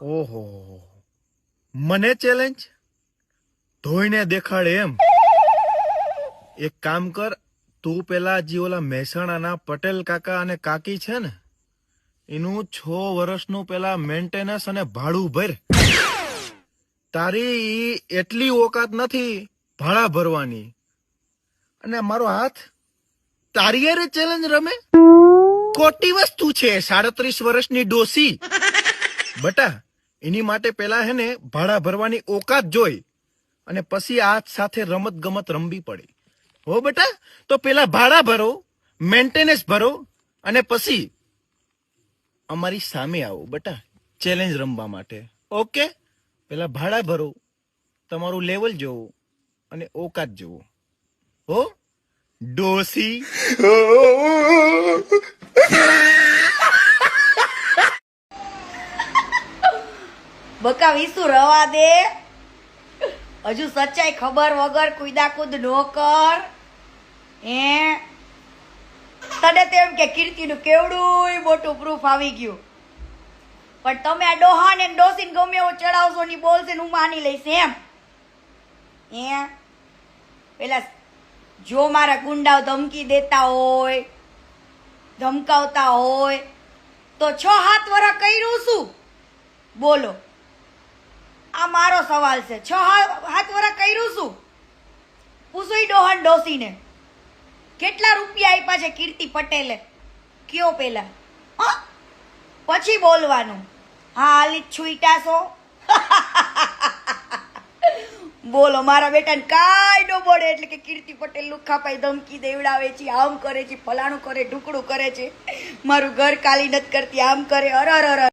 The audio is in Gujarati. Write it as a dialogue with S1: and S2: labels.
S1: ઓહો, મને ચેલેન્જ ધોઈને દેખાડે એમ? એક કામ કર, તું પેલા જે ઓલા મહેસાણાના પટેલ કાકા અને કાકી છે ને એનું 6 વર્ષનું પેલા મેન્ટેનન્સ અને ભાડું ભર. તારી ઈ એટલી ઓકાત નથી ભાડા ભરવાની. અને મારો હાથ તારી હારે ચેલેન્જ રમે? ખોટી વસ્તુ છે 37 વર્ષની ડોસી. બટા, એની માટે પેલા હે ને ભાડા ભરવાની ઓકાત જોઈ અને પછી હાથ સાથે રમત ગમત રમવી પડે. હો બેટા, તો પેલા ભાડા ભરો, મેન્ટેનન્સ ભરો અને પછી અમારી સામે આવો બેટા ચેલેન્જ રમવા માટે. ઓકે? પેલા ભાડા ભરો, તમારું લેવલ જોવો અને ઓકાત જોવો. હો ડોસી.
S2: બકા વિસુ રવા દે. હજુ સચ્ચાઈ ખબર વગર કુદાકુદ નો કર. તને તેમ કે કીર્તિનું કેવડું મોટું પ્રૂફ આવી ગયું, પણ તમે આ ડોહા ને ડોસીને ગમે એવો ચડાવશો ની બોલશે હું માની લઈશ એમ. પેલા જો મારા ગુંડાઓ ધમકી દેતા હોય, ધમકાવતા હોય તો 6-7 વર્ષ કર્યું શું? બોલો, આ મારો સવાલ છે. 6-7 વર્ષ કર્યું શું? પૂછું ડોહન ડોસીને કેટલા રૂપિયા આપ્યા છે કીર્તિ પટેલે? કયો પેલા, પછી બોલવાનું. હા હાલી છૂટા છો. બોલો, મારા બેટાને કાંઈ ન બોલે એટલે કે કીર્તિ પટેલ લુખાપાઈ ધમકી દેવડાવે છે, આમ કરે છે, ફલાણું કરે, ઢુકડું કરે છે, મારું ઘર કાલી નથી કરતી, આમ કરે. અરર.